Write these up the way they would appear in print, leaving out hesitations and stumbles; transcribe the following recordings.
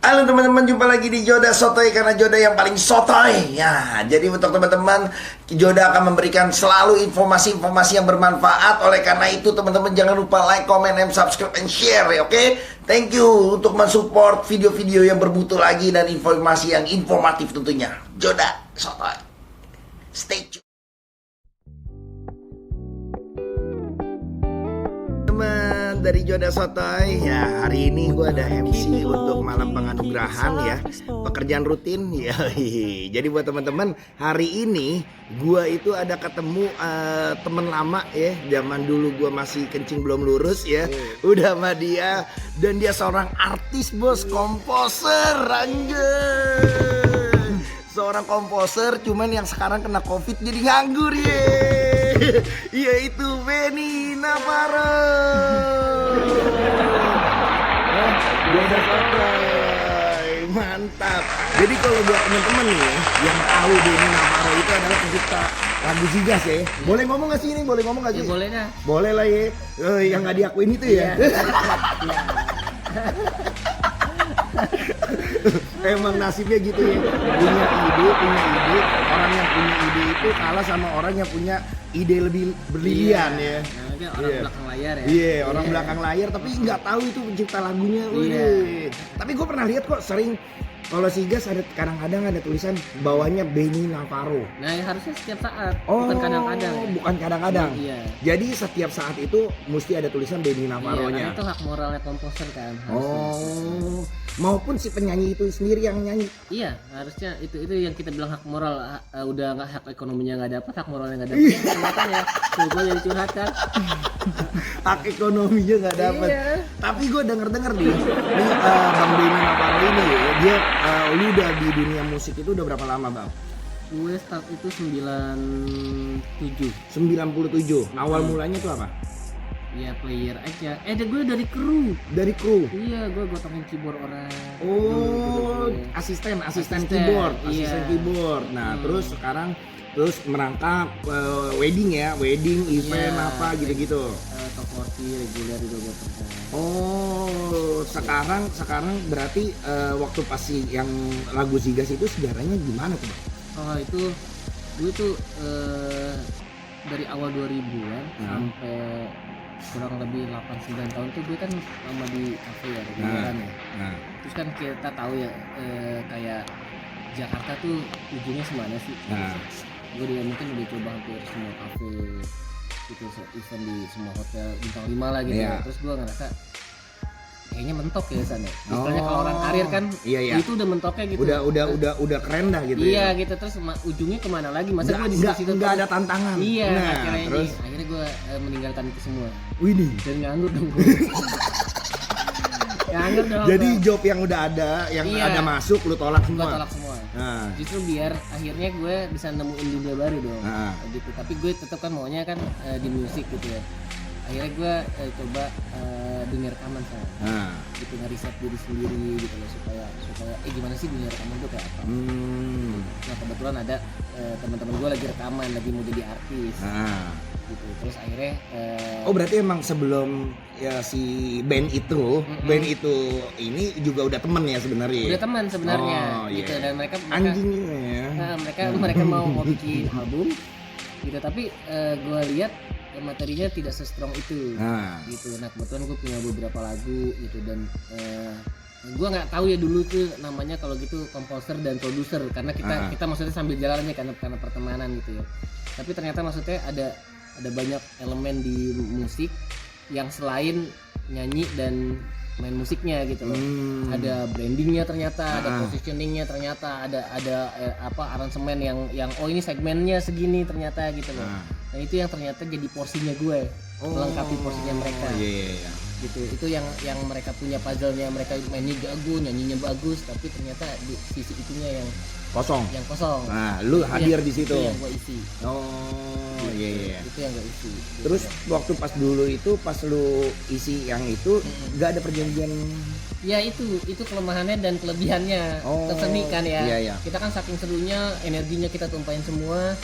Halo teman-teman, jumpa lagi di Joda Sotoy karena Joda yang paling sotoy. Ya, jadi untuk teman-teman, Joda akan memberikan selalu informasi-informasi yang bermanfaat. Oleh karena itu, teman-teman jangan lupa like, comment, and subscribe, and share ya, oke? Thank you untuk mensupport video-video yang bermutu lagi dan informasi yang informatif tentunya. Joda Sotoy. Stay tune. Teman dari Joda Sotoy, ya hari ini gue ada MC untuk malam penganugerahan ya, pekerjaan rutin ya. Jadi buat teman-teman, hari ini gue itu ada ketemu temen lama ya, zaman dulu gue masih kencing belum lurus ya, udah sama dia, dan dia seorang artis bos, komposer, anjay, seorang komposer, cuman yang sekarang kena covid jadi nganggur ya. Yaitu Benny Navarro. Joda Sotoy, mantap. Jadi kalau buat teman-teman nih yang tahu Benny Navarro itu adalah pencipta lagu Zigas ya. Boleh ngomong nggak sih ini? Boleh ngomong nggak sih? Ya, boleh dah. Boleh lah ya. Yang nggak diakuin itu ya. Emang nasibnya gitu ya, punya ide, orang yang punya ide itu kalah sama orang yang punya ide lebih berlian ya. Namanya orang belakang layar ya. Iya, orang belakang layar tapi nggak tahu itu pencipta lagunya. Tapi gue pernah lihat kok sering kalau Zigas ada kadang-kadang ada tulisan bawahnya Benny Navarro. Nah, ya harusnya setiap saat, Oh, bukan kadang-kadang. bukan kadang-kadang. Iya. Jadi setiap saat itu mesti ada tulisan Benny Iya, Navarro-nya. karena itu hak moralnya komposer kan. Harusnya. Oh, maupun si penyanyi itu sendiri yang nyanyi. Iya, harusnya itu yang kita bilang hak moral. Udah nggak, hak ekonominya nggak dapat, hak moralnya nggak dapat. Makanya tuh gue jadi curhat kan. Hak ekonominya nggak dapat. Iya. Tapi gue denger nih Bang Benny Navarro ini ya, dia lu udah di dunia musik itu udah berapa lama bang? Gue start itu 97. 97. Awal mulanya tuh apa? Iya, player aja. Gue dari kru. Dari kru. Iya, gue gotongin keyboard orang. Oh, asisten keyboard, asisten Iya. keyboard. Nah, terus sekarang merangkap wedding ya, wedding event Iya. apa gitu-gitu. Top 40 reguler juga gue pernah. Oh, sekarang berarti waktu pasti yang lagu Zigas itu sejarahnya gimana tuh, Bang? Oh, itu gue tuh dari awal 2000-an sampai kurang lebih 8-9 tahun tuh gue kan lama di kafe ya, reguleran ya. Terus kan kita tahu ya kayak Jakarta tuh ujungnya semana sih? Gue juga mungkin udah coba hampir semua kafe gitu, event di semua hotel bintang 5 lah gitu. Iya. Terus gue ngerasa kayaknya mentok ya sana. Istilahnya kalau orang karir kan iya. itu udah mentoknya gitu. Udah keren dah gitu Iya ya. gitu, terus ujungnya kemana lagi? Masa gue di situ nggak ada tantangan. Iya, Nah, akhirnya gue meninggalkan itu semua Widih. dan nganggur dong gue. Nganggur dong. Jadi gua. job yang udah ada, yang Iya. ada masuk lu tolak Gua semua. tolak semua. Nah. Justru biar akhirnya gue bisa nemuin dunia baru dong. Gitu. Tapi gue tetap kan maunya kan di musik gitu ya. Akhirnya gue coba dunia rekaman sana. Gitu, ngeriset diri sendiri gitu loh supaya gimana sih dunia rekaman tuh kayak apa. Nah, kebetulan ada teman-teman gue lagi rekaman, lagi mau jadi artis. Gitu. Terus akhirnya Oh, berarti emang sebelum ya si band itu ini juga udah temen ya sebenarnya. udah teman sebenarnya gitu, dan mereka anjingnya ya. mereka mau bikin album gitu, tapi gue lihat materinya tidak se-strong itu gitu. Nah, kebetulan gue punya beberapa lagu gitu, dan gue nggak tahu ya dulu tuh namanya kalau gitu komposer dan produser, karena kita maksudnya sambil jalan aja karena pertemanan gitu ya. Tapi ternyata maksudnya ada banyak elemen di musik yang selain nyanyi dan main musiknya gitu loh. Ada brandingnya ternyata, ada positioningnya ternyata, ada aransemen yang oh ini segmennya segini ternyata gitu loh. Nah, itu yang ternyata jadi porsinya gue, melengkapi porsinya mereka. Gitu. Itu yang mereka punya puzzle-nya, mereka mainnya jago, nyanyinya bagus, tapi ternyata di sisi itunya yang kosong. Nah, lu itu hadir di situ. Itu yang gue isi. Itu yang gue isi. Terus waktu pas dulu itu pas lu isi yang itu nggak ada perjanjian. Ya itu kelemahannya dan kelebihannya seni kan ya. Iya. Kita kan saking serunya, energinya kita tumpahin semua.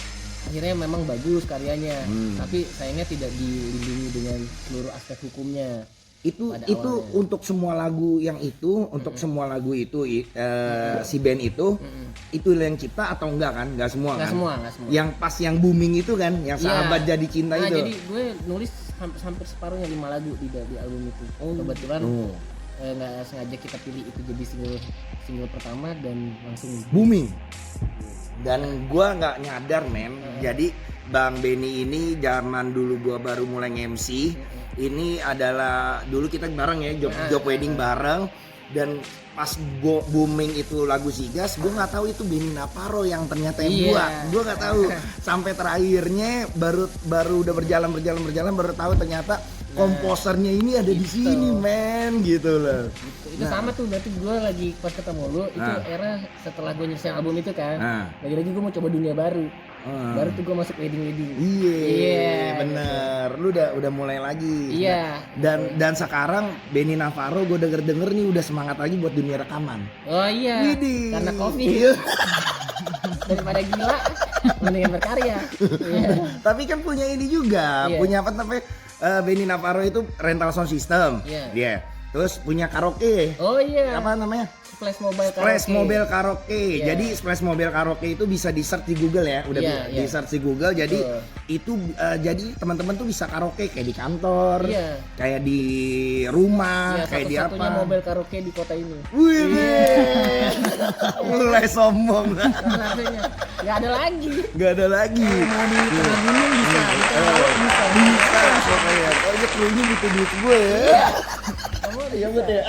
Akhirnya memang bagus karyanya, tapi sayangnya tidak dilindungi dengan seluruh aspek hukumnya. Itu awalnya. untuk semua lagu yang itu, si band itu yang cipta atau enggak kan? Enggak semua Nggak kan? semua. Yang pas yang booming itu kan, yang Sahabat Jadi Cinta itu. Jadi gue nulis hampir separuhnya 5 lagu di album itu. Kebetulan nggak sengaja kita pilih itu jadi single pertama dan langsung booming. Dan gua nggak nyadar jadi Bang Benny ini zaman dulu gua baru mulai MC, ini adalah dulu kita bareng ya job wedding bareng, dan pas booming itu lagu Sigas, gue nggak tahu itu Benny Navarro yang ternyata yang buat. Gue nggak tahu sampai terakhirnya baru udah berjalan baru tahu ternyata komposernya ini ada di sini gitu loh. Itu sama tuh, berarti gue lagi pas ketemu lu itu era setelah gue nyelesain album itu kan, lagi-lagi gue mau coba dunia baru. Baru tuh gue masuk wedding. Iya, bener. Lu udah mulai lagi. Iya. Dan sekarang Benny Navarro gue denger nih udah semangat lagi buat dunia rekaman. Oh iya. Widih. Karena COVID. Daripada gila, mendingan berkarya. Tapi kan punya ini juga, punya apa namanya? Benny Navarro itu rental sound system. Iya. Terus punya karaoke. Oh iya. Apa namanya? Splash Mobile Karaoke. Jadi Splash Mobile Karaoke itu bisa di search di Google ya. Udah di search di Google. Jadi itu jadi teman-teman tuh bisa karaoke kayak di kantor, kayak di rumah, kayak di apa. Satu-satunya mobile karaoke di kota ini. Wih. Mulai sombong. Gak ada lagi. Mau di tengah gunung bisa. Pokoknya. Pokoknya krunya butuh duit gue ya. Iya betul ya.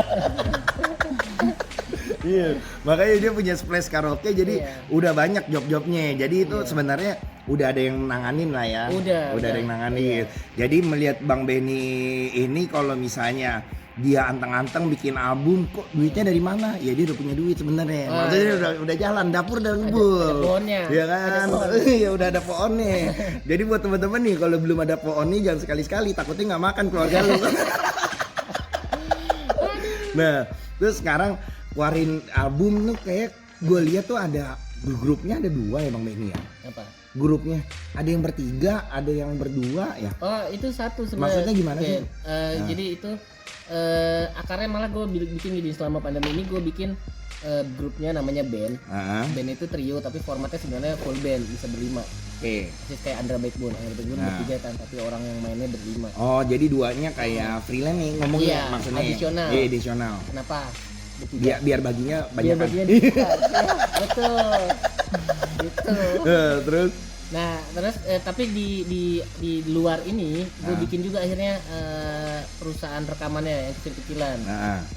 Iya, makanya dia punya Splash Karaoke, jadi udah banyak job-jobnya. Jadi itu sebenarnya udah ada yang nanganin lah ya. Udah ada yang nanganin. Jadi melihat Bang Benny ini kalau misalnya dia anteng-anteng bikin album, kok duitnya dari mana? Ya dia udah punya duit sebenarnya. Maksudnya udah jalan, dapur udah ngebul. Ada pohonnya. Ya kan? Iya udah ada pohonnya. Jadi buat teman-teman nih kalau belum ada pohon nih jangan sekali-sekali, takutnya nggak makan keluarga lu. Nah, terus sekarang keluarin album tuh kayak gue lihat tuh ada grupnya ada 2 ya Bang Benny ya. Apa? Grupnya ada yang bertiga, ada yang berdua ya. Oh itu satu sebenarnya. Maksudnya gimana sih? Jadi itu akarnya malah gue bikin di selama pandemi ini gue bikin grupnya namanya band. Band itu trio tapi formatnya sebenarnya full band, bisa berlima. Persis kayak Andra Backbone bertiga kan, tapi orang yang mainnya berlima. Oh jadi 2-nya kayak freelance nih ngomongnya maksudnya. Additional. Iya additional. Kenapa? Biar baginya banyak kan. Betul. Gitu. Terus terus tapi di luar ini gue bikin juga akhirnya perusahaan rekamannya yang kecil-kecilan.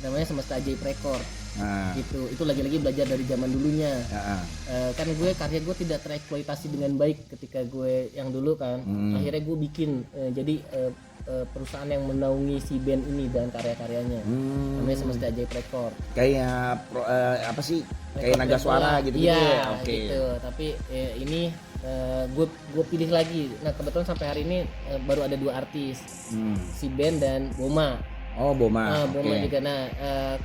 Namanya Semesta Ajaib Record. Gitu. Itu lagi-lagi belajar dari zaman dulunya. Kan karya gue tidak tereksploitasi dengan baik ketika gue yang dulu kan. Akhirnya gue bikin jadi perusahaan yang menaungi si band ini dan karya-karyanya. Namanya Semesta Ajaib Record. Kayak apa sih? Kayak Naga Suara gitu. Iya, gitu. Tapi ini gue pilih lagi. Nah kebetulan sampai hari ini baru ada 2 artis, si band dan Boma. Oh Boma. Boma juga. Nah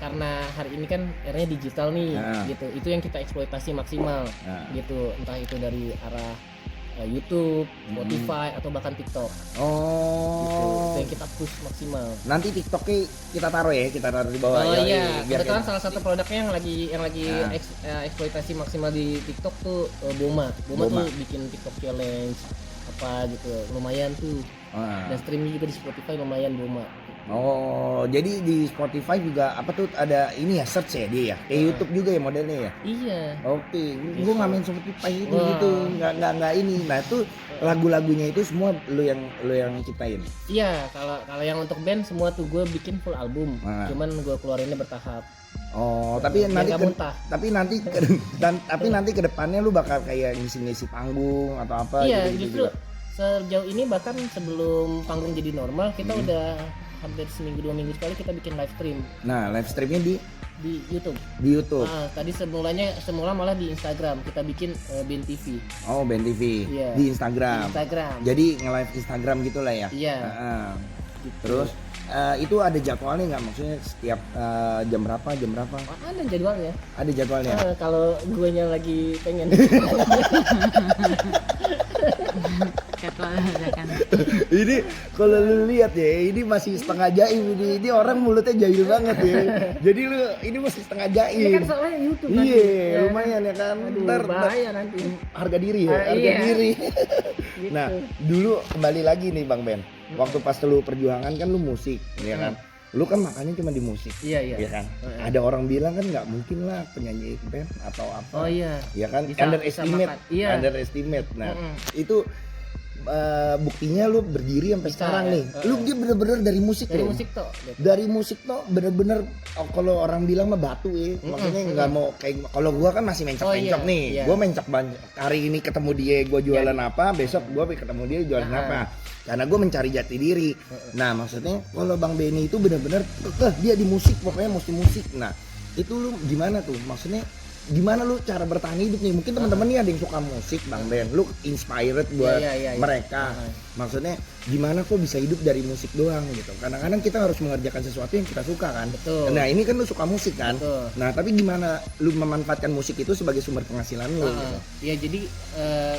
karena hari ini kan eranya digital nih, gitu. Itu yang kita eksploitasi maksimal, gitu. Entah itu dari arah YouTube, Spotify atau bahkan TikTok. Gitu. Itu yang kita push maksimal. Nanti TikToknya kita taruh di bawah. Iya. Kebetulan salah satu produknya yang lagi eksploitasi maksimal di TikTok tuh Boma tuh bikin TikTok challenge apa gitu, lumayan tuh. Dan streaming juga di Spotify lumayan Boma. Oh, jadi di Spotify juga apa tuh ada ini ya search ya dia ya? Kayak YouTube juga ya modelnya ya? Iya. Oke, gue nggak main Spotify itu gitu, nggak ini. Nah itu lagu-lagunya itu semua lu yang ciptain? Iya, kalau yang untuk band semua tuh gue bikin full album, cuman gue keluarinnya bertahap. Oh, tapi nanti ke depannya lu bakal kayak ngisi panggung atau apa? Iya, gitu, justru sejauh ini bahkan sebelum panggung jadi normal kita udah hampir seminggu 2 minggu sekali kita bikin live stream. Nah, live streamnya di YouTube. Di YouTube. Tadi semula malah di Instagram kita bikin Band TV. Oh, Band TV. Iya. Di Instagram. Jadi nge-live Instagram gitu lah ya. Iya. Gitu. Terus itu ada jadwalnya nggak? Maksudnya setiap jam berapa? Ada jadwalnya. Ada jadwalnya. Kalau guenya lagi pengen. Cat lah kan. Ini kalau lu lihat ya, ini masih setengah jaim ini orang mulutnya jahil banget ya. Jadi lu ini masih setengah jaim. Ini kan soalnya YouTube kan. Iya, lumayan ya kan. Aduh, Ntar bahaya nanti. harga diri ya, harga Iya. diri. Gitu. Nah, dulu kembali lagi nih Bang Ben. Waktu pas lu perjuangan kan lu musik, ya kan? Lu kan makannya cuma di musik. Iya. Ya kan? Ada orang bilang kan nggak mungkin lah penyanyi band atau apa. Oh iya. Ya kan? Bisa Underestimate. makan. Iya. Underestimate. Nah, itu buktinya lu berdiri sampai Bisa, sekarang ya. nih. Lu dia bener-bener dari musik Dari loh. musik toh. Dari musik tuh bener-bener kalau orang bilang mah batu ya. Maksudnya nggak mau kayak kalau gua kan masih mencok-mencok Oh, iya, nih. iya. Gua mencok banyak. Hari ini ketemu dia gua jualan apa, besok gua ketemu dia jualan apa. Karena gue mencari jati diri. Nah maksudnya kalau Bang Benny itu benar-benar dia di musik, pokoknya mesti musik. Nah itu lu gimana tuh? Maksudnya gimana lu cara bertahan hidup nih? Mungkin teman-teman nih ada yang suka musik Bang Ben. Lu inspired buat Iya. mereka. Maksudnya gimana kok bisa hidup dari musik doang gitu? Kadang-kadang kita harus mengerjakan sesuatu yang kita suka kan. Betul. Nah ini kan lu suka musik kan. Betul. Nah tapi gimana lu memanfaatkan musik itu sebagai sumber penghasilan lu gitu? Ya jadi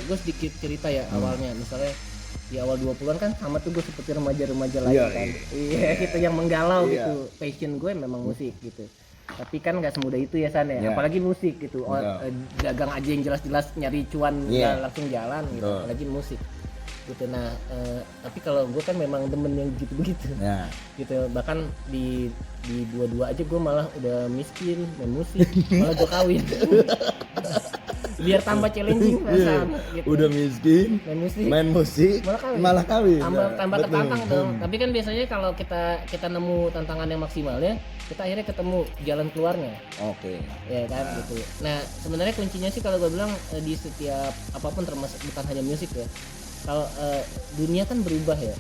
gue sedikit cerita ya awalnya. Misalnya di awal 20-an kan sama tuh gue seperti remaja-remaja lain Iya, kan. Iya gitu yang menggalau Iya. gitu. Passion gue memang musik gitu. Tapi kan nggak semudah itu ya San ya. Iya. Apalagi musik gitu. Dagang aja yang jelas-jelas nyari cuan Iya. nggak langsung jalan gitu. Betul. Apalagi musik gitu. Nah tapi kalau gue kan memang demen yang gitu-begitu. Ya. Gitu bahkan di dua-dua aja gue malah udah miskin main musik malah gue kawin biar tambah challenging perasaan gitu. Udah miskin, main musik malah kawin. tambah Betul. tertantang dong. Tapi kan biasanya kalau kita nemu tantangan yang maksimalnya kita akhirnya ketemu jalan keluarnya Oke. ya kan gitu. Nah sebenarnya kuncinya sih kalau gue bilang di setiap apapun termasuk bukan hanya musik ya. Kalau dunia kan berubah ya.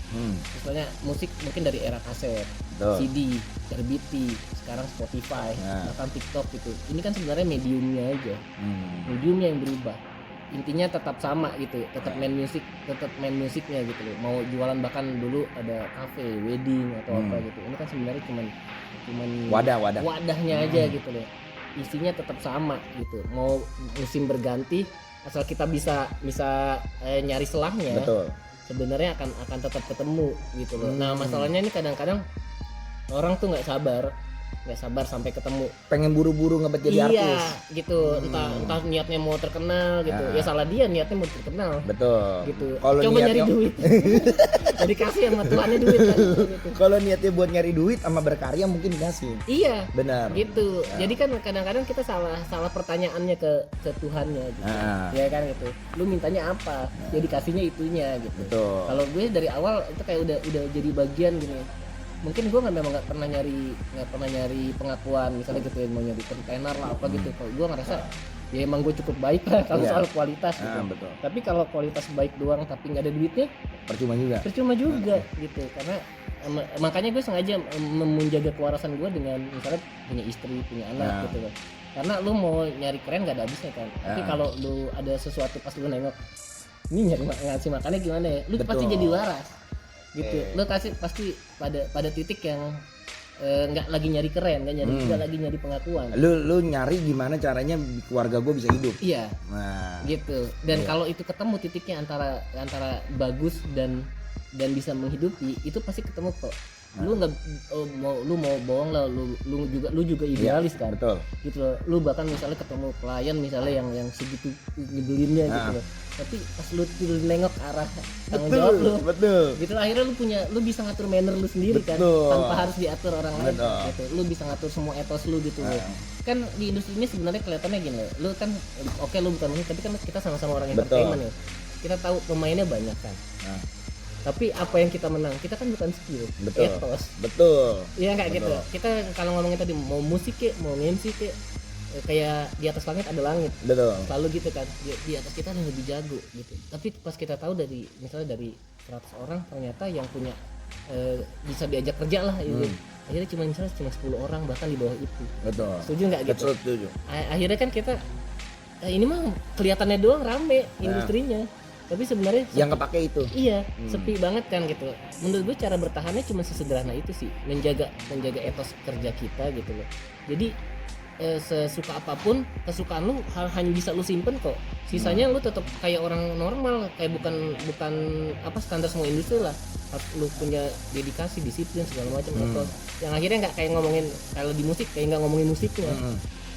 Misalnya musik mungkin dari era kaset, Betul. CD, RBT, sekarang Spotify, bahkan TikTok gitu. Ini kan sebenarnya mediumnya aja. Mediumnya yang berubah. Intinya tetap sama gitu, tetap main musiknya gitu loh. Mau jualan bahkan dulu ada cafe, wedding atau apa gitu. Ini kan sebenarnya cuman wadahnya aja gitu loh. Isinya tetap sama gitu. Mau musim berganti asal kita bisa nyari selahnya. Betul. Sebenarnya akan tetap ketemu gitu loh. Nah masalahnya ini kadang-kadang orang tuh nggak sabar sampai ketemu. Pengen buru-buru ngebet jadi artis. Iya gitu. Entah niatnya mau terkenal gitu. Ya salah dia niatnya mau terkenal. Betul. Gitu. Kalau Coba nyari duit. Jadi kasih sama Tuhannya duit kan. Gitu. Kalau niatnya buat nyari duit sama berkarya mungkin dikasih. Iya. Benar. Gitu. Jadi kan kadang-kadang kita salah pertanyaannya ke Tuhannya gitu. Ya kan gitu. Lu mintanya apa? Jadi kasihnya itunya gitu. Betul. Kalau gue dari awal itu kayak udah jadi bagian gini. Mungkin gue memang nggak pernah nyari pengakuan misalnya gitu ya, mau nyari kontainer lah apa gitu. Kalau gue ngerasa ya emang gue cukup baik lah kalau soal kualitas gitu. Betul. Tapi kalau kualitas baik doang tapi nggak ada duitnya percuma juga gitu. Karena makanya gue sengaja menjaga kewarasan gue dengan misalnya punya istri, punya anak gitu kan. Karena lu mau nyari keren nggak ada habisnya kan. Tapi kalau lu ada sesuatu pas lu nengok ini ngasih makannya gimana ya, lu pasti jadi waras gitu. Lu kasih pasti pada titik yang nggak lagi nyari keren, nggak lagi nyari pengakuan. Lu nyari gimana caranya keluarga gue bisa hidup. Iya. Gitu. Dan kalau itu ketemu titiknya antara bagus dan bisa menghidupi, itu pasti ketemu kok. Lu nggak mau bohong lah, lu juga idealis kan. Betul. Gitu loh. Lu bahkan misalnya ketemu klien misalnya yang segitu nyebelinnya gitu loh. Tapi pas lu nengok arah tanggung jawab lu, gitu akhirnya lu bisa ngatur manner lu sendiri kan, tanpa harus diatur orang lain gitu. Lu bisa ngatur semua etos lu gitu loh. Kan di industri ini sebenarnya kelihatannya gini loh, lu kan oke lu bukan musik, tapi kan kita sama-sama orang entertainment ya. Kita tahu pemainnya banyak kan. Tapi apa yang kita menang, kita kan bukan skill, etos. Iya nggak gitu. Kita kalau ngomongin tadi mau musik kek, mau MC kek, kayak di atas langit ada langit. Selalu gitu kan. Di atas kita ada yang lebih jago gitu. Tapi pas kita tahu misalnya dari 100 orang ternyata yang punya bisa diajak kerja lah gitu. Akhirnya cuma 10 orang bahkan di bawah itu. Setuju nggak gitu? Setuju. Akhirnya kan kita ini mah kelihatannya doang rame industrinya. Tapi sebenarnya yang kepake itu. Iya, sepi banget kan gitu. Menurut gue cara bertahannya cuma sesederhana itu sih, menjaga etos kerja kita gitu loh. Jadi sesuka apapun kesukaan lu hanya bisa lu simpen kok. Sisanya lu tetap kayak orang normal, kayak bukan apa standar semua industri lah. Harus lu punya dedikasi, disiplin segala macam atau yang akhirnya nggak kayak ngomongin kalau di musik kayak nggak ngomongin musiknya.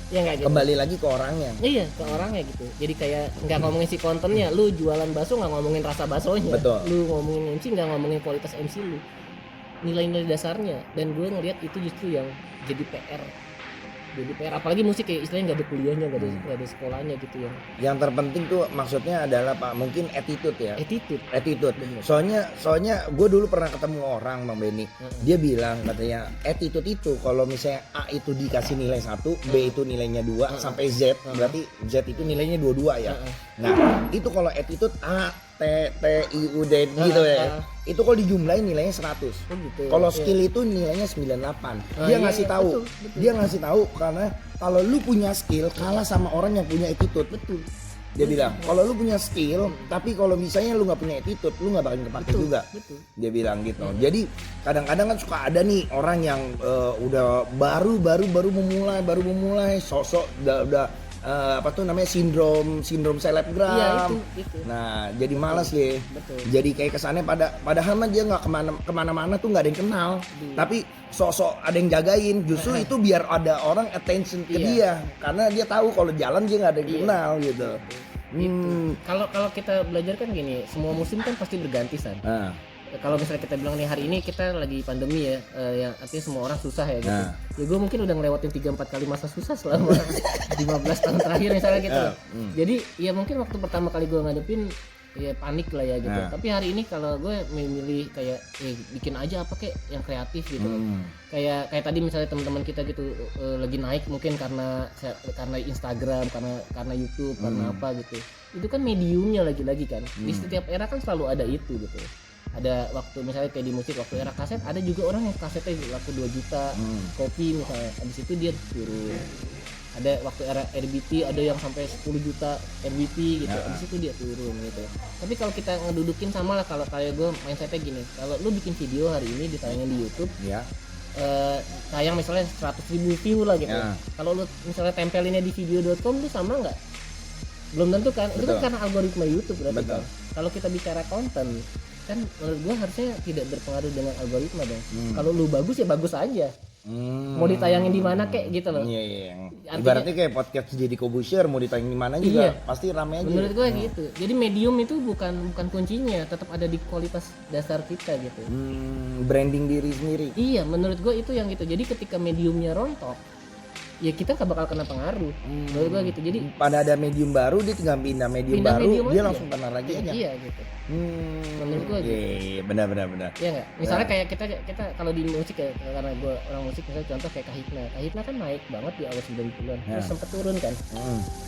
Ya nggak gitu. Kembali lagi ke orangnya. Iya, ke orangnya gitu. Jadi kayak nggak ngomongin si kontennya, lu jualan bakso nggak ngomongin rasa baksonya. Betul. Lu ngomongin MC nggak ngomongin kualitas MC lu. Nilai-nilai dasarnya, dan gue ngelihat itu justru yang jadi PR apalagi musik kayak istilahnya nggak ada kuliahnya, nggak ada sekolahnya gitu ya. Yang terpenting tuh maksudnya adalah Pak mungkin attitude ya. Attitude. Bener. Soalnya gue dulu pernah ketemu orang Bang Benny. Dia bilang katanya attitude itu kalau misalnya A itu dikasih nilai 1, B itu nilainya 2 sampai Z, berarti Z itu nilainya 22 ya. Nah, itu kalau attitude A T I U D gitu ya. Itu kalau dijumlahin nilainya 100. Gitu. Kalau skill itu nilainya 98. Dia ngasih tahu. Betul. Dia ngasih tahu karena kalau lu punya skill kalah sama orang yang punya attitude. Betul. Dia bilang, kalau lu punya skill, tapi kalau misalnya lu nggak punya attitude, lu nggak bakal kepake juga. Betul. Dia bilang gitu. Jadi kadang-kadang kan suka ada nih orang yang udah baru memulai sosok udah apa tuh namanya sindrom selebgram. Iya, itu. Nah, jadi malas ya. Betul. Jadi kayak kesannya padahal mah dia nggak kemana-mana tuh nggak ada yang kenal. Tapi sosok ada yang jagain. Justru itu biar ada orang attention ke dia, karena dia tahu kalau jalan dia nggak ada yang kenal gitu. Kalau kita belajar kan gini, semua musim kan pasti berganti San. Kalau misalnya kita bilang nih hari ini kita lagi pandemi ya, yang artinya semua orang susah ya gitu. Ya gue mungkin udah ngelewatin 3-4 kali masa susah selama 15 tahun terakhir misalnya gitu. Jadi ya mungkin waktu pertama kali gue ngadepin ya panik lah ya gitu. Tapi hari ini kalau gue memilih kayak bikin aja apa kayak yang kreatif gitu. Kayak tadi misalnya teman-teman kita gitu lagi naik mungkin karena Instagram, karena YouTube, karena apa gitu. Itu kan mediumnya lagi-lagi kan. Di setiap era kan selalu ada itu gitu. Ada waktu misalnya kayak di musik waktu era kaset, ada juga orang yang kasetnya laku 2 juta kopi misalnya, habis itu dia turun. Ada waktu era RBT ada yang sampai 10 juta RBT gitu, habis itu dia turun gitu. Tapi kalau kita ngedudukin sama lah, kalau kayak gue mindsetnya gini, kalau lu bikin video hari ini ditayangin di YouTube, tayang misalnya 100.000 view lah gitu. Kalau lu misalnya tempelinnya di video.com tuh sama nggak? Belum tentu kan. Itu kan karena algoritma YouTube berarti kan. Kalau kita bicara konten kan menurut gue harusnya tidak berpengaruh dengan algoritma dong. Kalau lu bagus ya bagus aja. Mau ditayangin di mana kek gitu loh. Iya. Ibaratnya kayak podcast jadi Kobusher mau ditayangin di mana juga pasti rame aja. Menurut gue gitu. Jadi medium itu bukan kuncinya, tetap ada di kualitas dasar kita gitu. Branding diri sendiri. Iya, menurut gue itu yang gitu. Jadi ketika mediumnya rontok, ya kita nggak bakal kena pengaruh. Menurut gue gitu. Jadi pada ada medium baru dia tinggal pindah medium baru, dia langsung kena lagi aja. Iya gitu. Menurut gue gitu. Iya, benar. Iya nggak? Misalnya kayak kita kalau di musik ya, karena gue orang musik, misalnya contoh kayak Kahitna kan naik banget di awal 90-an, terus sempat turun kan.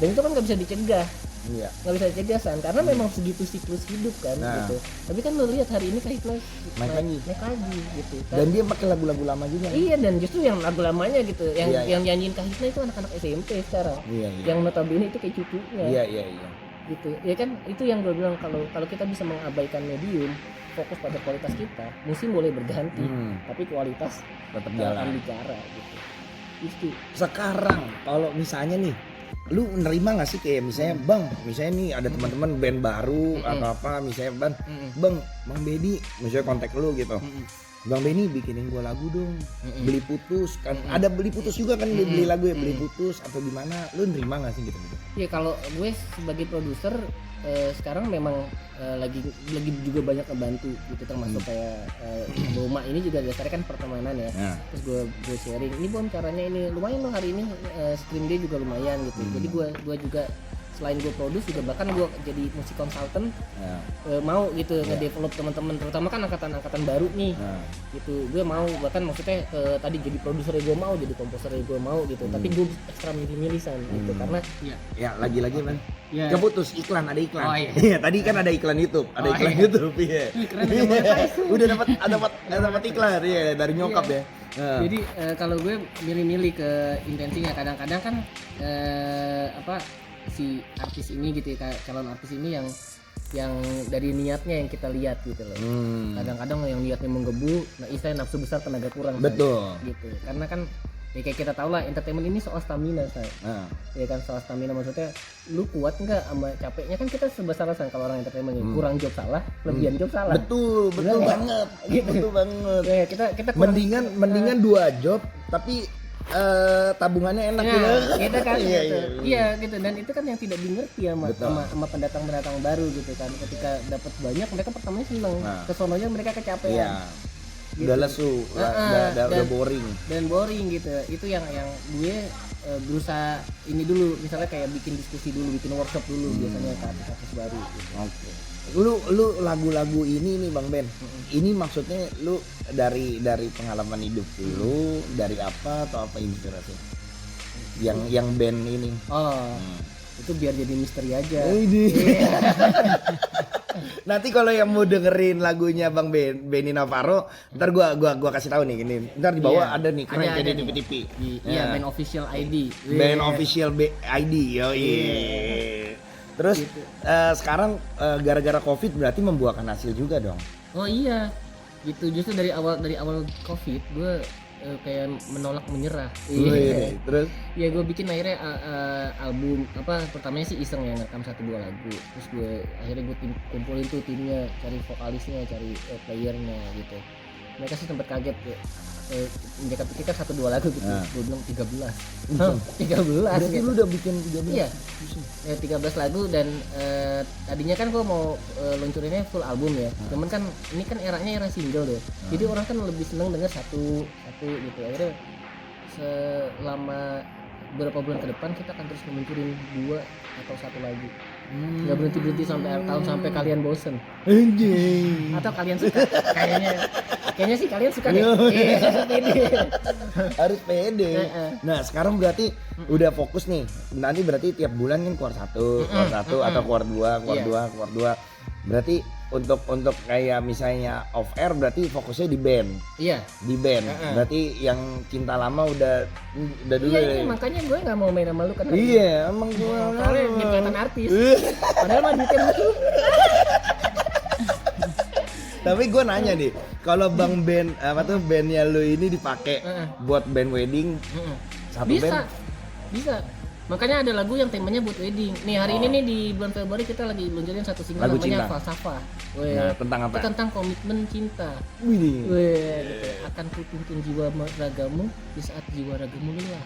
Dan itu kan nggak bisa dicegah. Iya. Nggak bisa dicegah San, karena memang segitu siklus hidup kan gitu. Tapi kan lo lihat hari ini Kahitna naik lagi gitu. Kan? Dan dia pakai lagu-lagu lama juga. Iya, dan justru yang lagu lamanya gitu, yang nyanyiin Kahitna itu anak-anak SMP sekarang. Iya. Yang notabene itu kayak cucunya. Iya. Gitu ya kan, itu yang gue bilang, kalau kita bisa mengabaikan medium, fokus pada kualitas kita, musim boleh berganti tapi kualitas tetap jalan bicara gitu. Itu sekarang kalau misalnya nih lu nerima nggak sih kayak misalnya misalnya nih ada teman-teman band baru atau apa misalnya bang Benny misalnya kontak lu gitu, Bang Benny bikinin gua lagu dong, beli putus kan, ada beli putus juga kan, beli lagu ya, beli putus atau gimana, lu nerima nggak sih gitu? Ya kalau gue sebagai produser sekarang memang lagi juga banyak ngebantu gitu, termasuk kayak Boma ini juga dasarnya kan pertemanan ya. Terus gue sharing, ini Bom caranya ini lumayan loh hari ini, stream dia juga lumayan gitu. Jadi gue juga selain gue produce juga bahkan gue jadi musik consultant, mau gitu ngedevelop teman-teman, terutama kan angkatan baru nih, gitu. Gue mau bahkan maksudnya tadi jadi produsernya gue mau, jadi komposernya gue mau gitu. Tapi gue ekstra milih-milihan gitu karena lagi-lagi man. Keputus iklan, ada iklan. Oh iya. Tadi kan ada iklan YouTube, YouTube. Iya. Udah dapat iklan ya dari nyokap ya. Jadi kalau gue milih-milih ke intensinya, kadang-kadang kan si artis ini gitu ya, calon artis ini yang dari niatnya yang kita lihat gitu loh. Kadang-kadang yang niatnya menggebu, nah istilahnya nafsu besar tenaga kurang. Betul. Gitu. Karena kan Ya kayak kita tahu lah entertainment ini soal stamina say. Ya kan soal stamina, maksudnya lu kuat nggak sama capeknya, kan kita serba salah kalau orang entertainment ini. Kurang job salah, lebihan job salah. Betul banget. Gitu. Betul banget. Ya, kita kurang, mendingan 2 job tapi tabungannya enak gitu. Gitu kan. Iya, Gitu. iya. Iya gitu, dan itu kan yang tidak dimengerti sama pendatang-pendatang baru gitu kan. Ketika dapat banyak mereka pertamanya seneng, kesononya mereka kecapean. Iya. Gitu. Udah lesu, udah boring. Dan boring gitu. Itu yang gue berusaha ini dulu, misalnya kayak bikin diskusi dulu, bikin workshop dulu biasanya ke artis baru gitu. Oke. Lu lagu-lagu ini nih Bang Ben. Ini maksudnya lu dari pengalaman hidup lu, dari apa atau apa inspirasi? Yang band ini. Itu biar jadi misteri aja. Nanti kalau yang mau dengerin lagunya Bang Benny Navarro, ntar gua kasih tahu nih, ini ntar di bawah ada nih keren kayak di TV. Iya, band official ID. Band official ID, yo iya. Terus gitu. Sekarang gara-gara Covid berarti membuahkan hasil juga dong. Oh iya, gitu. Justru dari awal Covid gue kayak menolak menyerah. Terus? Ya gue bikin akhirnya album pertamanya sih iseng ya, ngerekam 1-2 lagu. Terus akhirnya gue kumpulin tuh timnya, cari vokalisnya, cari playernya gitu. Mereka sih sempat kaget ya. Mereka pikir kan 1-2 lagu gitu. Gue bilang 13. 13. Berarti gitu. Lu udah bikin 13? Iya. 13 lagu dan tadinya kan gue mau luncurinnya full album ya. Cuman kan ini kan era single deh. Jadi orang kan lebih seneng denger satu gitu. Akhirnya selama beberapa bulan ke depan kita akan terus meluncurin 2 atau 1 lagu. Nggak berhenti sampai akhir tahun, sampai kalian bosen. Atau kalian suka. Kayaknya sih kalian suka deh. Harus pede. Nah sekarang berarti udah fokus nih. Nanti berarti tiap bulan kan keluar satu atau keluar dua. Berarti untuk kayak misalnya off air berarti fokusnya di band. Iya. Di band. Berarti yang cinta lama udah dulu. Iya, makanya gue nggak mau main sama lu kan. Iya, emang gue. Karena dia kelihatan artis. Padahal mah duitnya lu. Tapi gue nanya nih, kalau Bang Ben bandnya lu ini dipakai buat band wedding, satu band bisa. Makanya ada lagu yang temanya buat wedding. Nih hari ini nih di bulan Februari kita lagi luncurin satu single lagu namanya Falsafah. Nah, tentang apa? Itu tentang komitmen cinta. Gitu. Akan kutuntun jiwa ragamu di saat jiwa ragamu lelah.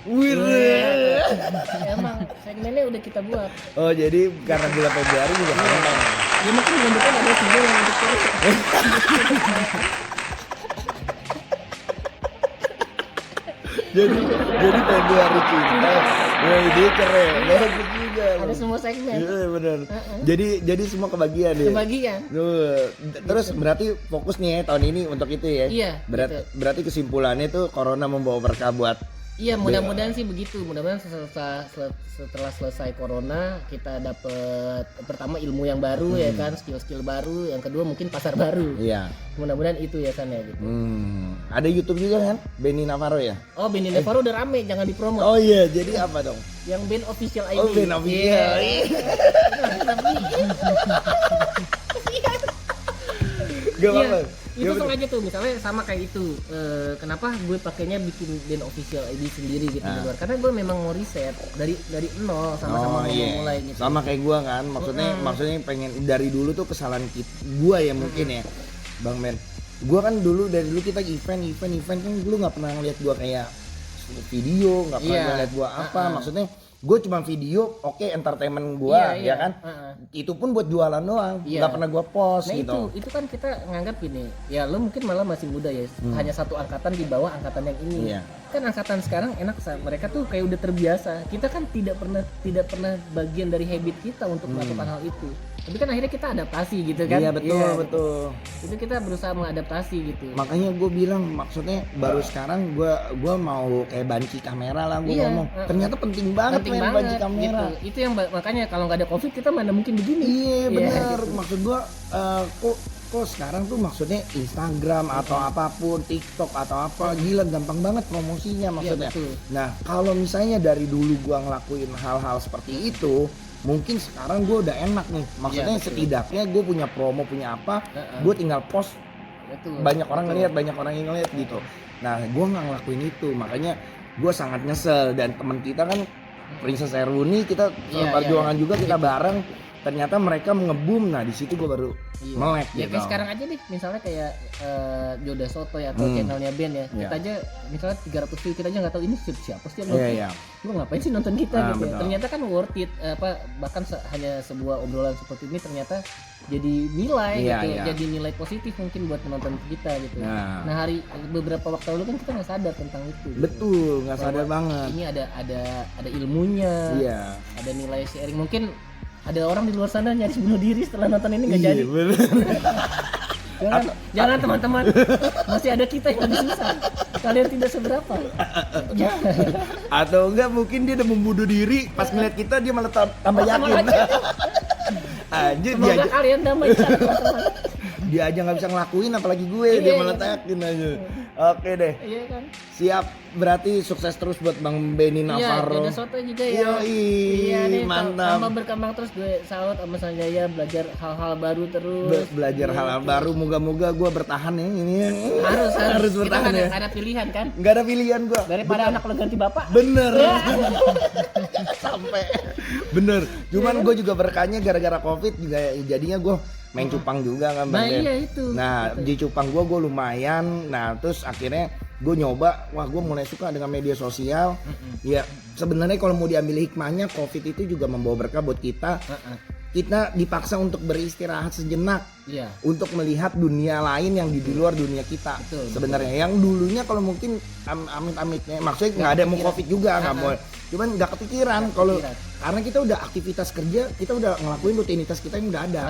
Emang segmennya udah kita buat. Oh jadi karena bulan Februari juga keren. Ya mungkin bulan depan ada single yang untuk cewek. jadi Februari cinta. Wah, dia keren. Bagus juga. Ada semua segmen. Iya benar. Jadi semua kebagian ya. Kebagian. Terus berarti fokus nih ya tahun ini untuk itu ya. Iya. Berarti kesimpulannya tuh corona membawa berkah buat. Iya, mudah-mudahan sih begitu. Mudah-mudahan setelah selesai corona kita dapet pertama ilmu yang baru ya kan, skill baru. Yang kedua mungkin pasar baru. Iya. Mudah-mudahan itu ya San ya gitu. Ada YouTube juga kan? Benny Navarro ya? Oh, Benny Navarro udah rame, jangan dipromot. Oh iya, jadi apa dong? Yang band official ID. Oh, band official. Gak apa-apa. Itu sengaja tuh, misalnya sama kayak itu. Kenapa gue pakainya bikin band official ID sendiri gitu di luar? Karena gue memang mau riset dari nol, sama-sama mulai gitu. Sama kayak gue kan, maksudnya pengen dari dulu tuh kesalahan gue ya mungkin ya, Bang Men. Gue kan dari dulu kita event kan lu nggak pernah ngeliat gue kayak video, nggak pernah ngeliat gue apa, maksudnya. Gue cuma video, entertainment gue, ya kan? Itu pun buat jualan doang, nggak pernah gue post gitu. Itu kan kita nganggap gini, ya lo mungkin malah masih muda ya, hanya satu angkatan di bawah angkatan yang ini. Kan angkatan sekarang enak, mereka tuh kayak udah terbiasa. Kita kan tidak pernah bagian dari habit kita untuk melakukan hal itu. Tapi kan akhirnya kita adaptasi gitu kan. Iya betul. Itu kita berusaha mengadaptasi gitu. Makanya gue bilang, maksudnya baru sekarang gue mau kayak banci kamera lah gue ngomong. Ternyata penting banget banci kamera. Gitu. Itu yang makanya kalau nggak ada Covid kita mana mungkin begini. Iya benar. Gitu. Maksud gue kok sekarang tuh maksudnya Instagram atau apapun, TikTok atau apa, gila gampang banget promosinya maksudnya. Nah kalau misalnya dari dulu gue ngelakuin hal-hal seperti itu, mungkin sekarang gue udah enak nih, maksudnya setidaknya gue punya promo, punya apa, gue tinggal post, banyak orang ngeliat gitu. Nah gue nggak ngelakuin itu, makanya gue sangat nyesel. Dan teman kita kan Princess Erwuni, kita Iya, perjuangan iya. juga kita bareng. Ternyata mereka ngebum, nah di situ gue baru melek Ya gitu. kayak sekarang aja deh, misalnya kayak Joda Soto ya atau channelnya band ya. Kita aja misalnya 300 view, kita aja nggak tahu ini siapa sih yang nonton. Iya. Lu ngapain sih nonton kita gitu ya. Betul. Ternyata kan worth it, bahkan hanya sebuah obrolan seperti ini ternyata jadi nilai gitu. Iya. Jadi nilai positif mungkin buat penonton kita gitu. Nah, beberapa waktu lalu kan kita nggak sadar tentang itu. Gitu. Betul, nggak sadar banget. Ini ada ilmunya. Iya. Ada nilai sharing. Mungkin ada orang di luar sana nyaris bunuh diri setelah nonton ini nggak Iya, jadi. bener. Jangan teman-teman, masih ada kita yang lebih susah. Kalian tidak seberapa. Atau enggak mungkin dia udah membunuh diri, pas ngeliat kita dia malah tambah yakin. Anjir, dia Semoga aja, kalian damai di sana, teman-teman. dia aja nggak bisa ngelakuin apalagi gue, Iya, dia malah iya. yakin aja. Oke deh, Iya kan? siap, berarti sukses terus buat Bang Benny Iya, Navarro. Joda Soto juga ya. Yoi, Iya nih, mantap. tambah berkembang terus gue salut sama Sanjaya, belajar hal-hal baru terus. Belajar hal-hal baru, moga-moga gue bertahan ya ini. Harus bertahan kita ya. nggak ada pilihan kan? Nggak ada pilihan gue. Daripada anak lo ganti bapak. Bener. Sampai bener. Cuman gue juga berkahnya gara-gara COVID juga jadinya gue main cupang juga kan Bang Nah, Den. iya itu. Nah di cupang gue lumayan. Nah terus akhirnya gue nyoba, wah gue mulai suka dengan media sosial. Ya sebenarnya kalau mau diambil hikmahnya, COVID itu juga membawa berkah buat kita. Kita dipaksa untuk beristirahat sejenak, Iya. untuk melihat dunia lain yang di luar dunia kita. Betul, Sebenarnya yang dulunya kalau mungkin amit-amitnya, maksudnya nggak ada mau COVID juga, nggak mau, cuman nggak kepikiran kalau karena kita udah aktivitas kerja, kita udah ngelakuin rutinitas kita yang udah ada.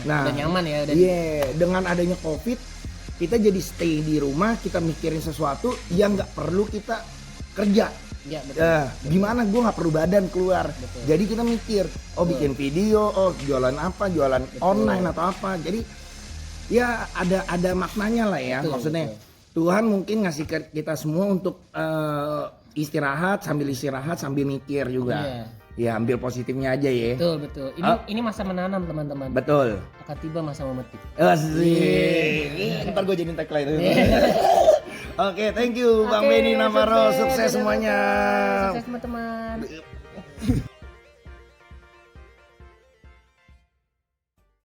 Nah, udah nyaman ya. Dengan adanya COVID, kita jadi stay di rumah, kita mikirin sesuatu yang nggak perlu kita kerja. Iya, betul. Gimana gue nggak perlu badan keluar. Betul. Jadi kita mikir, bikin video, jualan apa, jualan online atau apa. Jadi ya ada maknanya lah ya. Betul, Maksudnya betul. Tuhan mungkin ngasih ke kita semua untuk istirahat sambil mikir juga. Iya. Ya ambil positifnya aja ya. Betul. Ini masa menanam, teman-teman. Betul. Akan tiba masa memetik. Asik. Ntar gue jadiin tagline. Oke, thank you Bang Oke, Benny Navarro, sukses Joda semuanya. Soto. Sukses teman-teman.